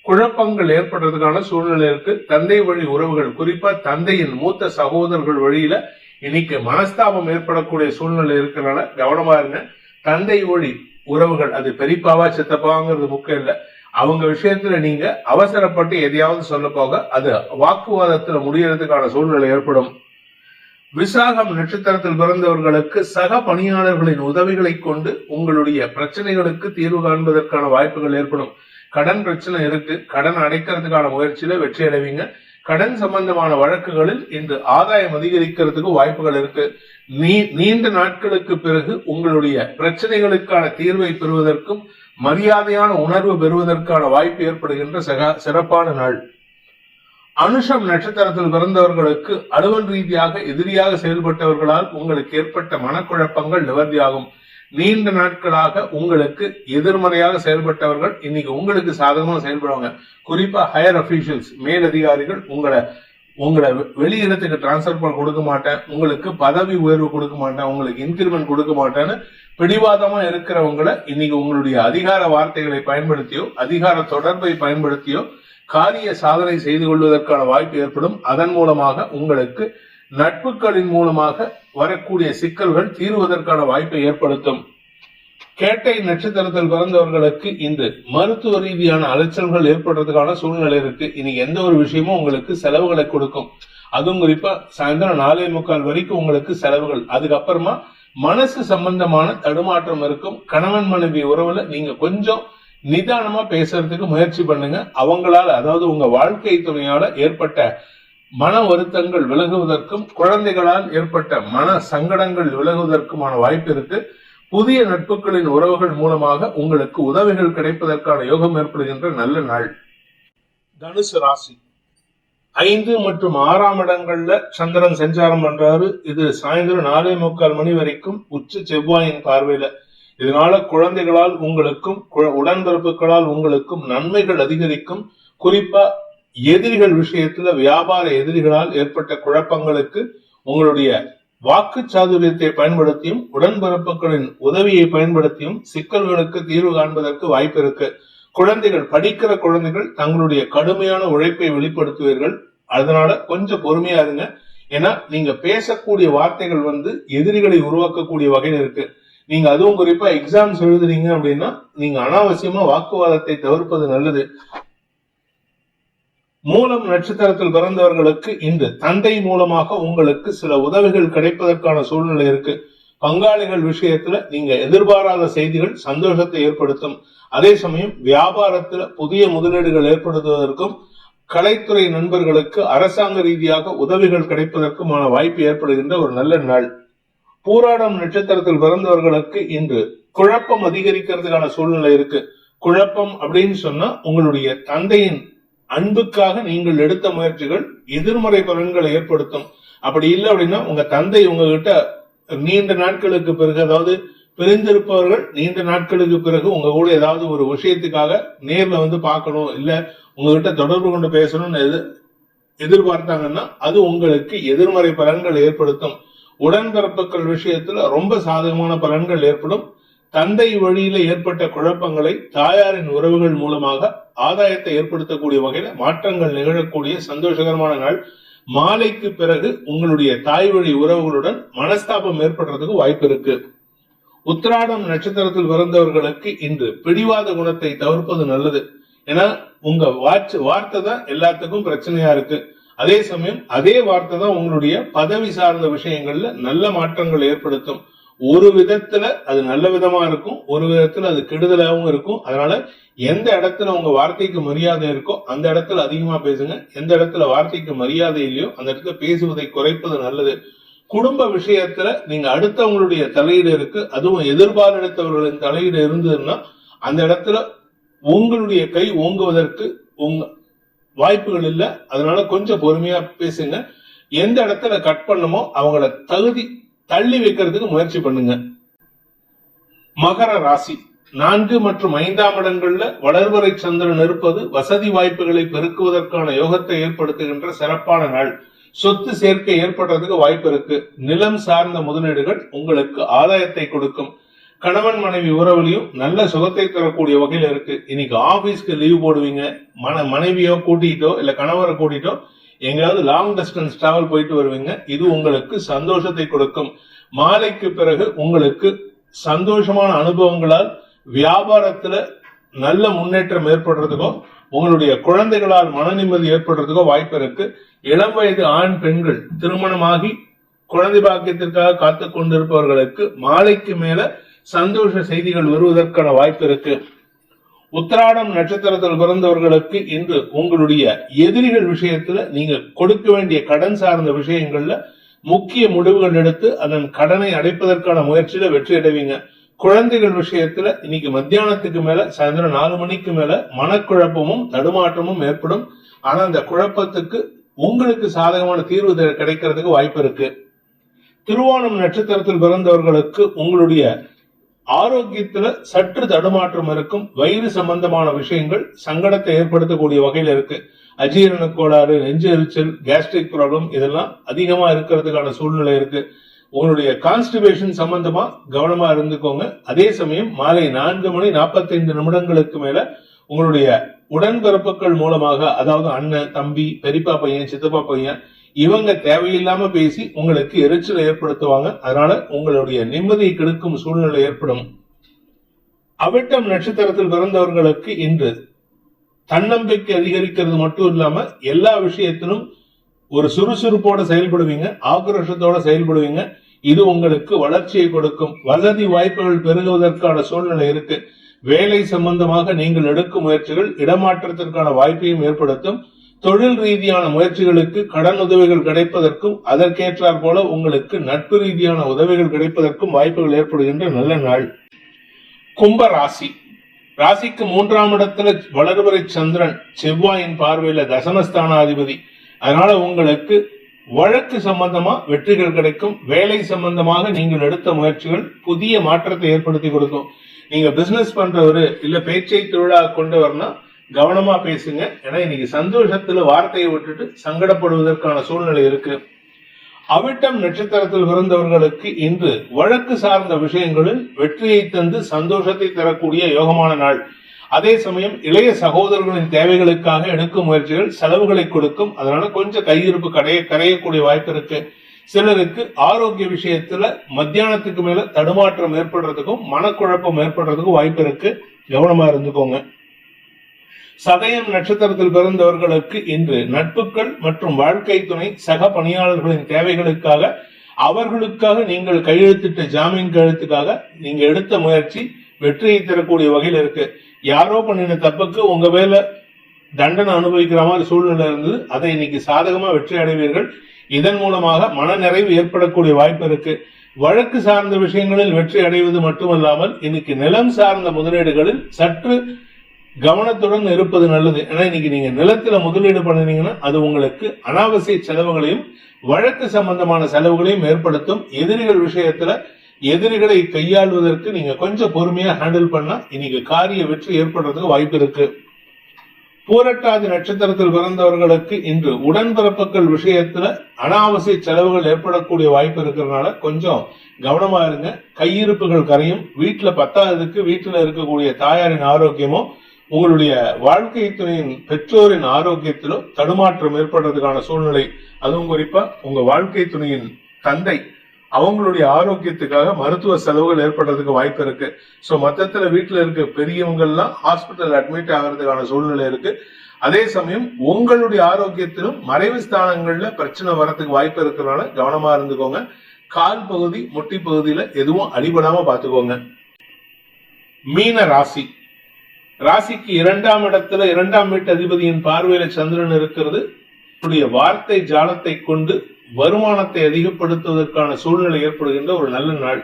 குழப்பங்கள் ஏற்படுறதுக்கான சூழ்நிலை இருக்கு. தந்தை வழி உறவுகள், குறிப்பா தந்தையின் மூத்த சகோதரர்கள் வழியில இன்னைக்கு மனஸ்தாபம் ஏற்படக்கூடிய சூழ்நிலை இருக்கிறனால கவனமா இருங்க. தந்தை வழி உறவுகள், அது பெரியப்பாவா சித்தப்பாங்கிறது முக்கியம் இல்ல. அவங்க விஷயத்துல நீங்க அவசரப்பட்டு எதையாவது சொல்ல போக அது வாக்குவாதத்துல முடியறதுக்கான சூழ்நிலை ஏற்படும். விசாகம் நட்சத்திரத்தில் பிறந்தவர்களுக்கு சக பணியாளர்களின் உதவிகளை கொண்டு உங்களுடைய பிரச்சனைகளுக்கு தீர்வு காண்பதற்கான வாய்ப்புகள் ஏற்படும். கடன் பிரச்சனை இருக்கு, கடன் அடைக்கிறதுக்கான முயற்சியில வெற்றி அடைவீங்க. கடன் சம்பந்தமான வழக்குகளில் இன்று ஆதாயம் அதிகரிக்கிறதுக்கு வாய்ப்புகள் இருக்கு. நீண்ட நாட்களுக்கு பிறகு உங்களுடைய பிரச்சனைகளுக்கான தீர்வை பெறுவதற்கும் மரியாதையான உணர்வு பெறுவதற்கான வாய்ப்பு ஏற்படுகின்ற சிறப்பான நாள். அனுஷம் நட்சத்திரத்தில் பிறந்தவர்களுக்கு அலுவல் ரீதியாக எதிரியாக செயல்பட்டவர்களால் உங்களுக்கு ஏற்பட்ட மனக்குழப்பங்கள் நிவர்த்தியாகும். நீண்ட நாட்களாக உங்களுக்கு எதிர்மறையாக செயல்பட்டவர்கள் இன்னைக்கு உங்களுக்கு சாதகமாக செயல்படுவாங்க. குறிப்பா ஹையர் அபிஷியல்ஸ், மேல் அதிகாரிகள் உங்களை வெளி இடத்துக்கு டிரான்ஸ்பர் கொடுக்க மாட்டேன், உங்களுக்கு பதவி உயர்வு கொடுக்க மாட்டேன், உங்களுக்கு இன்கிரிமெண்ட் கொடுக்க மாட்டேன்னு பிடிவாதமா இருக்கிறவங்களை இன்னைக்கு உங்களுடைய அதிகார வார்த்தைகளை பயன்படுத்தியோ அதிகார தொடர்பை பயன்படுத்தியோ காரிய சாதனை செய்து கொள்வதற்கான வாய்ப்பு ஏற்படும். அதன் மூலமாக உங்களுக்கு நட்புகளின் மூலமாக வரக்கூடிய சிக்கல்கள் தீர்வதற்கான வாய்ப்பை ஏற்படுத்தும். கேட்டை நட்சத்திரத்தில் பிறந்தவர்களுக்கு இன்று மருத்துவ ரீதியான அலைச்சல்கள் ஏற்படுறதுக்கான சூழ்நிலை இருக்கு. இனி எந்த ஒரு விஷயமும் உங்களுக்கு செலவுகளை கொடுக்கும். அதுவும் குறிப்பா சாயந்தரம் 4:45 வரைக்கும் உங்களுக்கு செலவுகள். அதுக்கப்புறமா மனசு சம்பந்தமான தடுமாற்றம் இருக்கும். கணவன் மனைவி உறவுல நீங்க கொஞ்சம் நிதானமா பேசுறதுக்கு முயற்சி பண்ணுங்க. அவங்களால, அதாவது உங்க வாழ்க்கை துணையால ஏற்பட்ட மன வருத்தங்கள் விலகுவதற்கும் குழந்தைகளால் ஏற்பட்ட மன சங்கடங்கள் விலகுவதற்குமான வாய்ப்பு இருக்கு. புதிய நட்புகளின் உறவுகள் மூலமாக உங்களுக்கு உதவிகள் கிடைப்பதற்கான யோகம் ஏற்படுகின்ற நல்ல நாள். தனுசு ராசி 5 மற்றும் 6ஆம் இடங்கள்ல சந்திரன் சஞ்சாரம் பண்றாரு. இது சாயந்தரம் 4:45 மணி வரைக்கும் உச்ச செவ்வாயின் பார்வையில. இதனால குழந்தைகளால் உங்களுக்கும் உடன்பிறப்புகளால் உங்களுக்கும் நன்மைகள் அதிகரிக்கும். குறிப்பா எதிரிகள் விஷயத்துல வியாபார எதிரிகளால் ஏற்பட்ட குழப்பங்களுக்கு உங்களுடைய வாக்கு சாதுரியத்தை பயன்படுத்தியும் உடன்பிறப்புகளின் உதவியை பயன்படுத்தியும் சிக்கல்களுக்கு தீர்வு காண்பதற்கு வாய்ப்பு இருக்கு. குழந்தைகள் படிக்கிற குழந்தைகள் தங்களுடைய கடுமையான உழைப்பை வெளிப்படுத்துவீர்கள். அதனால கொஞ்சம் பொறுமையா இருங்க. ஏன்னா நீங்க பேசக்கூடிய வார்த்தைகள் எதிரிகளை உருவாக்கக்கூடிய வகையில் இருக்கு. நீங்க அதுவும் குறிப்பா எக்ஸாம்ஸ் எழுதுறீங்க அப்படின்னா நீங்க அனாவசியமா வாக்குவாதத்தை தவிர்ப்பது நல்லது. மூலம் நட்சத்திரத்தில் பிறந்தவர்களுக்கு இன்று தந்தை மூலமாக உங்களுக்கு சில உதவிகள் கிடைப்பதற்கான சூழ்நிலை இருக்கு. பங்காளிகள் விஷயத்துல நீங்க எதிர்பாராத செய்திகள் சந்தோஷத்தை ஏற்படுத்தும். அதே சமயம் வியாபாரத்துல புதிய முதலீடுகள் ஏற்படுத்துவதற்கும் கலைத்துறை நண்பர்களுக்கு அரசாங்க ரீதியாக உதவிகள் கிடைப்பதற்குமான வாய்ப்பு ஏற்படுகின்ற ஒரு நல்ல நாள். பூராடம் நட்சத்திரத்தில் பிறந்தவர்களுக்கு இன்று குழப்பம் அதிகரிக்கிறதுக்கான சூழ்நிலை இருக்கு. குழப்பம் அப்படின்னு சொன்னா உங்களுடைய தந்தையின் அன்புக்காக நீங்கள் எடுத்த முயற்சிகள் எதிர்மறை பலன்களை ஏற்படுத்தும். அப்படி இல்லை அப்படின்னா உங்க தந்தை உங்ககிட்ட நீண்ட நாட்களுக்கு பிறகு, அதாவது பிரிந்திருப்பவர்கள் நீண்ட நாட்களுக்கு பிறகு உங்க கூட ஏதாவது ஒரு விஷயத்துக்காக நேர்ல பார்க்கணும், இல்ல உங்ககிட்ட தொடர்பு கொண்டு பேசணும்னு எதிர்பார்த்தாங்கன்னா அது உங்களுக்கு எதிர்மறை பலன்கள் ஏற்படுத்தும். உடன்பிறப்புகள் விஷயத்துல ரொம்ப சாதகமான பலன்கள் ஏற்படும். தந்தை வழியில ஏற்பட்ட குழப்பங்களை தாயாரின் உறவுகள் மூலமாக ஆதாயத்தை ஏற்படுத்தக்கூடிய வகையில மாற்றங்கள் நிகழக்கூடிய சந்தோஷகரமான நாள். மாலைக்கு பிறகு உங்களுடைய தாய் வழி உறவுகளுடன் மனஸ்தாபம் ஏற்படுறதுக்கு வாய்ப்பு இருக்கு. உத்திராடம் நட்சத்திரத்தில் பிறந்தவர்களுக்கு இன்று பிடிவாத குணத்தை தவிர்ப்பது நல்லது. ஏன்னா உங்க வார்த்தை தான் எல்லாத்துக்கும் பிரச்சனையா இருக்கு. அதே சமயம் அதே வார்த்தை தான் உங்களுடைய பதவி சார்ந்த விஷயங்கள்ல நல்ல மாற்றங்கள் ஏற்படுத்தும். ஒரு விதத்துல அது நல்ல விதமா இருக்கும், ஒரு விதத்துல அது கெடுதலாகவும் இருக்கும். அதனால எந்த இடத்துல உங்க வார்த்தைக்கு மரியாதை இருக்கோ அந்த இடத்துல அதிகமா பேசுங்க. எந்த இடத்துல வார்த்தைக்கு மரியாதை இல்லையோ அந்த இடத்துல பேசுவதை குறைப்பது நல்லது. குடும்ப விஷயத்துல நீங்க அடுத்தவங்களுடைய தலையீடு இருக்கு, அதுவும் எதிர்பார்த்தவர்களின் தலையீடு இருந்ததுன்னா அந்த இடத்துல உங்களுடைய கை ஓங்குவதற்கு வாய்ப்புகள் இல்லை. அதனால கொஞ்சம் பொறுமையா பேசுங்க. எந்த இடத்துல கட் பண்ணமோ அவங்கள தள்ளி வைக்கிறதுக்கு முயற்சி பண்ணுங்க. மகர ராசி 4 மற்றும் 5ஆம் இடங்கள்ல வளர்வரை சந்திரன் இருப்பது வசதி வாய்ப்புகளை பெருக்குவதற்கான யோகத்தை ஏற்படுத்துகின்ற சிறப்பான நாள். சொத்து சேர்க்கை ஏற்படுறதுக்கு வாய்ப்பு இருக்கு. நிலம் சார்ந்த முதலீடுகள் உங்களுக்கு ஆதாயத்தை கொடுக்கும். கணவன் மனைவி உறவுலையும் நல்ல சுகத்தை தரக்கூடிய வகையில இருக்கு. இன்னைக்கு ஆபீஸ்க்கு லீவ் போடுவீங்க. மனைவியோ கூட்டிட்டோ இல்ல கணவரை கூட்டிட்டோ எங்கேயாவது லாங் டிஸ்டன்ஸ் டிராவல் போயிட்டு வருவீங்க. இது உங்களுக்கு சந்தோஷத்தை கொடுக்கும். மாலைக்கு பிறகு உங்களுக்கு சந்தோஷமான அனுபவங்களால் வியாபாரத்துல நல்ல முன்னேற்றம் ஏற்படுறதுக்கோ உங்களுடைய குழந்தைகளால் மன நிம்மதி ஏற்படுறதுக்கோ வாய்ப்பு இருக்கு. இளம் வயது ஆண் பெண்கள் திருமணமாகி குழந்தை பாக்கியத்திற்காக காத்து கொண்டிருப்பவர்களுக்கு மாலைக்கு மேல சந்தோஷ செய்திகள் வருவதற்கான வாய்ப்பு இருக்கு. உத்திராடம் நட்சத்திரத்தில் பிறந்தவர்களுக்கு இன்று உங்களுடைய எதிரிகள் விஷயத்துல நீங்க கொடுக்க வேண்டிய கடன் சார்ந்த விஷயங்கள்ல முக்கிய முடிவுகள் எடுத்து அதன் கடனை அடைப்பதற்கான முயற்சியில வெற்றி அடைவீங்க. குழந்தைகள் விஷயத்துல இன்னைக்கு மத்தியானத்துக்கு மேல சாயந்தரம் 4 மணிக்கு மேல மனக்குழப்பமும் தடுமாற்றமும் ஏற்படும். ஆனா அந்த குழப்பத்துக்கு உங்களுக்கு சாதகமான தீர்வு கிடைக்கிறதுக்கு வாய்ப்பு இருக்கு. திருவோணம் நட்சத்திரத்தில் பிறந்தவர்களுக்கு உங்களுடைய ஆரோக்கியத்துல சற்று தடுமாற்றம் இருக்கும். வயிறு சம்பந்தமான விஷயங்கள் சங்கடத்தை ஏற்படுத்தக்கூடிய வகையில இருக்கு. அஜீரண கோளாறு, நெஞ்சு எரிச்சல், கேஸ்ட்ரிக் ப்ராப்ளம் இதெல்லாம் அதிகமா இருக்கிறதுக்கான சூழ்நிலை இருக்கு. உங்களுடைய கான்ஸ்டிபேஷன் சம்பந்தமா கவனமா இருந்துக்கோங்க. அதே சமயம் மாலை 4:45 மேல உங்களுடைய உடன்பிறப்புகள் மூலமாக, அதாவது அண்ணன், தம்பி, பெரியப்பா பையன், சித்தப்பா பையன், இவங்க தேவையில்லாம பேசி உங்களுக்கு எரிச்சலை ஏற்படுத்துவாங்க. அதனால உங்களுடைய நிம்மதியை கெடுக்கும் சூழ்நிலை ஏற்படும். அவிட்டம் நட்சத்திரத்தில் பிறந்தவர்களுக்கு இன்று தன்னம்பிக்கை அதிகரிக்கிறது மட்டும் இல்லாம எல்லா விஷயத்திலும் ஒரு சுறுசுறுப்போட செயல்படுவீங்க, ஆக்ரோஷத்தோட செயல்படுவீங்க. இது உங்களுக்கு வளர்ச்சியை கொடுக்கும். வசதி வாய்ப்புகள் பெருகுவதற்கான சூழ்நிலை இருக்கு. வேலை சம்பந்தமாக நீங்கள் எடுக்கும் முயற்சிகள் இடமாற்றத்திற்கான வாய்ப்பையும் ஏற்படுத்தும். தொழில் ரீதியான முயற்சிகளுக்கு கடன் உதவிகள் கிடைப்பதற்கும் அதற்கேற்றாற் போல உங்களுக்கு நட்பு ரீதியான உதவிகள் கிடைப்பதற்கும் வாய்ப்புகள் ஏற்படுகின்ற நல்ல நாள். கும்ப ராசி. ராசிக்கு 3ஆம் இடத்துல வளர்வரை சந்திரன் செவ்வாயின் பார்வையில தசமஸ்தானாதிபதி. அதனால உங்களுக்கு வழக்கு சம்பந்தமா வெற்றிகள் கிடைக்கும். வேலை சம்பந்தமாக நீங்கள் எடுத்த முயற்சிகள் புதிய மாற்றத்தை ஏற்படுத்தி கொடுக்கும். நீங்க பிசினஸ் பண்றவரு இல்ல பேச்சை தொழிலாக கொண்டவர்னா கவனமா பேசுங்க. ஏன்னா இன்னைக்கு சந்தோஷத்துல வார்த்தையை விட்டுட்டு சங்கடப்படுவதற்கான சூழ்நிலை இருக்கு. அவிட்டம் நட்சத்திரத்தில் பிறந்தவர்களுக்கு இன்று வழக்கு சார்ந்த விஷயங்களில் வெற்றியை தந்து சந்தோஷத்தை தரக்கூடிய யோகமான நாள். அதே சமயம் இளைய சகோதரர்களின் தேவைகளுக்காக எடுக்கும் முயற்சிகள் செலவுகளை கொடுக்கும். அதனால கொஞ்சம் கையிருப்பு கரையக்கூடிய வாய்ப்பு இருக்கு. சிலருக்கு ஆரோக்கிய விஷயத்துல மத்தியானத்துக்கு மேல தடுமாற்றம் ஏற்படுறதுக்கும் மனக்குழப்பம் ஏற்படுறதுக்கும் வாய்ப்பு இருக்கு. கவனமா இருந்துக்கோங்க. சதயம் நட்சத்திரத்தில் பிறந்தவர்களுக்கு இன்று நட்புகள் மற்றும் வாழ்க்கை துணை சக பணியாளர்களின் தேவைகளுக்காக அவர்களுக்காக நீங்கள் கையெழுத்திட்ட ஜாமீன் கையெழுத்துக்காக நீங்க எடுத்த முயற்சி வெற்றியை தரக்கூடிய வகையில் இருக்கு. யாரோ பண்ணின தப்புக்கு உங்க மேல தண்டனை அனுபவிக்கிற மாதிரி சூழ்நிலை இருந்தது. அதை இன்னைக்கு சாதகமா வெற்றி அடைவீர்கள். இதன் மூலமாக மன நிறைவு ஏற்படக்கூடிய வாய்ப்பு இருக்கு. வழக்கு சார்ந்த விஷயங்களில் வெற்றி அடைவது மட்டுமல்லாமல் இன்னைக்கு நிலம் சார்ந்த முதலீடுகளில் சற்று கவனத்துடன் இருப்பது நல்லது. ஏன்னா இன்னைக்கு நீங்க நிலத்துல முதலீடு பண்ணினீங்கன்னா அது உங்களுக்கு அனாவசிய செலவுகளையும் வழக்கு சம்பந்தமான செலவுகளையும் ஏற்படுத்தும். எதிரிகள் விஷயத்துல எதிரிகளை கையாள்வதற்கு நீங்க கொஞ்சம் பொறுமையா ஹேண்டில் பண்ணா இன்னைக்கு காரிய வெற்றி ஏற்படுறதுக்கு வாய்ப்பு இருக்கு. பூரட்டாதி நட்சத்திரத்தில் பிறந்தவர்களுக்கு இன்று உடன்பிறப்புகள் விஷயத்துல அனாவசிய செலவுகள் ஏற்படக்கூடிய வாய்ப்பு இருக்கிறதுனால கொஞ்சம் கவனமா இருங்க. கையிருப்புகள் கரையும். வீட்டுல பத்தாததுக்கு வீட்டுல இருக்கக்கூடிய தாயாரின் ஆரோக்கியமோ உங்களுடைய வாழ்க்கை துணையின் பெற்றோரின் ஆரோக்கியத்திலோ தடுமாற்றம் ஏற்படுறதுக்கான சூழ்நிலை. அதுவும் குறிப்பா உங்க வாழ்க்கை துணையின் தந்தை அவங்களுடைய ஆரோக்கியத்துக்காக மருத்துவ செலவுகள் ஏற்படுறதுக்கு வாய்ப்பு இருக்கு. சோ மொத்தத்துல வீட்டுல இருக்க பெரியவங்க எல்லாம் ஹாஸ்பிட்டல் அட்மிட் ஆகிறதுக்கான சூழ்நிலை இருக்கு. அதே சமயம் உங்களுடைய ஆரோக்கியத்திலும் மறைவு ஸ்தானங்கள்ல பிரச்சனை வரதுக்கு வாய்ப்பு இருக்கிறதுனால கவனமா இருந்துக்கோங்க. கால் பகுதி முட்டி பகுதியில எதுவும் அடிபடாம பாத்துக்கோங்க. மீன ராசி. ராசிக்கு 2ஆம் இடத்துல 2ஆம் வீட்டு அதிபதியின் பார்வையில சந்திரன் இருக்கிறது. வார்த்தை ஜாலத்தை கொண்டு வருமானத்தை அதிகப்படுத்துவதற்கான சூழ்நிலை ஏற்படுகின்ற ஒரு நல்ல நாள்.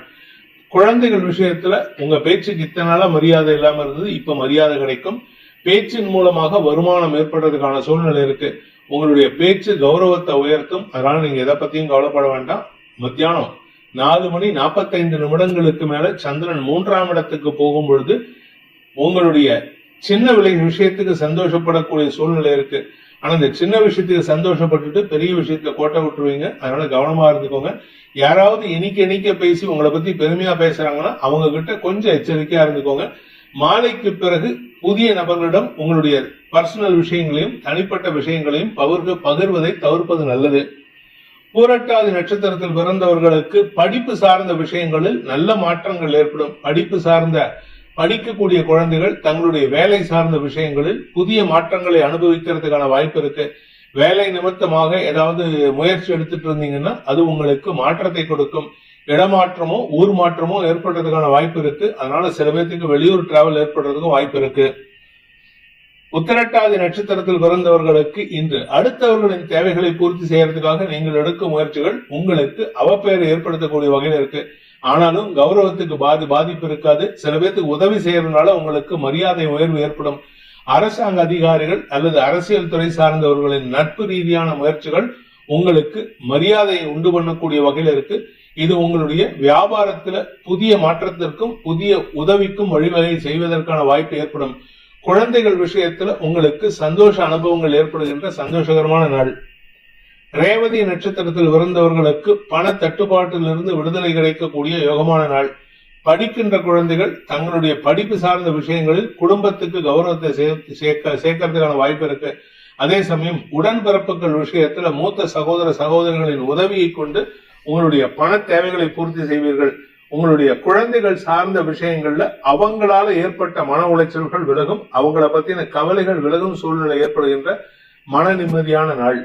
குழந்தைகள் விஷயத்துல உங்க பேச்சுக்கு இத்தனை நாளா மரியாதை இல்லாம இருந்தது, இப்ப மரியாதை கிடைக்கும். பேச்சின் மூலமாக வருமானம் ஏற்படுறதுக்கான சூழ்நிலை இருக்கு. உங்களுடைய பேச்சு கௌரவத்தை உயர்த்தும். அதனால நீங்க எதை பத்தியும் கவலைப்பட வேண்டாம். மத்தியானம் 4:45 மேல சந்திரன் 3ஆம் இடத்துக்கு போகும் பொழுது உங்களுடைய சின்ன விஷயத்துக்கு சந்தோஷப்படக்கூடிய சூழ்நிலை இருக்கு. ஆனா இந்த சின்ன விஷயத்துக்கு சந்தோஷப்பட்டுட்டு பெரிய விஷயத்துல கோட்டை விட்டுருவீங்க. அதனால கவனமா இருந்துக்கோங்க. யாராவது எண்ணிக்க பேசி உங்களை பத்தி பெருமையா பேசுறாங்கன்னா அவங்க கிட்ட கொஞ்சம் எச்சரிக்கையா இருந்துக்கோங்க. மாலைக்கு பிறகு புதிய நபர்களிடம் உங்களுடைய பர்சனல் விஷயங்களையும் தனிப்பட்ட விஷயங்களையும் பகிர்வதை தவிர்ப்பது நல்லது. பூரட்டாதி நட்சத்திரத்தில் பிறந்தவர்களுக்கு படிப்பு சார்ந்த விஷயங்களில் நல்ல மாற்றங்கள் ஏற்படும். படிக்கக்கூடிய குழந்தைகள் தங்களுடைய வேலை சார்ந்த விஷயங்களில் புதிய மாற்றங்களை அனுபவிக்கிறதுக்கான வாய்ப்பு இருக்கு. வேலை நிமித்தமாக ஏதாவது முயற்சி எடுத்துட்டு இருந்தீங்கன்னா அது உங்களுக்கு மாற்றத்தை கொடுக்கும். இடமாற்றமோ ஊர் மாற்றமோ ஏற்படுறதுக்கான வாய்ப்பு இருக்கு. அதனால சில பேருக்கு வெளியூர் டிராவல் ஏற்படுறதுக்கும் வாய்ப்பு இருக்கு. உத்திரட்டாதி நட்சத்திரத்தில் பிறந்தவர்களுக்கு இன்று அடுத்தவர்களின் தேவைகளை பூர்த்தி செய்யறதுக்காக நீங்கள் எடுக்கும் முயற்சிகள் உங்களுக்கு அவப்பெயரை ஏற்படுத்தக்கூடிய வகையில் இருக்கு. ஆனாலும் கௌரவத்துக்கு பாதிப்பு இருக்காது. சில பேருக்கு உதவி செய்யறதுனால உங்களுக்கு மரியாதை உயர்வு ஏற்படும். அரசாங்க அதிகாரிகள் அல்லது அரசியல் துறை சார்ந்தவர்களின் நட்பு ரீதியான முயற்சிகள் உங்களுக்கு மரியாதையை உண்டு பண்ணக்கூடிய வகையில் இருக்கு. இது உங்களுடைய வியாபாரத்துல புதிய மாற்றத்திற்கும் புதிய உதவிக்கும் வழிவகை செய்வதற்கான வாய்ப்பு ஏற்படும். குழந்தைகள் விஷயத்துல உங்களுக்கு சந்தோஷ அனுபவங்கள் ஏற்படுகின்ற சந்தோஷகரமான நாள். ரேவதி நட்சத்திரத்தில் பிறந்தவர்களுக்கு பண தட்டுப்பாட்டிலிருந்து விடுதலை கிடைக்கக்கூடிய யோகமான நாள். படிக்கின்ற குழந்தைகள் தங்களுடைய படிப்பு சார்ந்த விஷயங்களில் குடும்பத்துக்கு கௌரவத்தை சேர்க்கறதுக்கான வாய்ப்பு இருக்கு. அதே சமயம் உடன்பிறப்புகள் விஷயத்துல மூத்த சகோதரிகளின் உதவியை கொண்டு உங்களுடைய பண தேவைகளை பூர்த்தி செய்வீர்கள். உங்களுடைய குழந்தைகள் சார்ந்த விஷயங்கள்ல அவங்களால ஏற்பட்ட மன உளைச்சல்கள் விலகும். அவங்கள பத்தின கவலைகள் விலகும் சூழ்நிலை ஏற்படுகின்ற மன நிம்மதியான நாள்.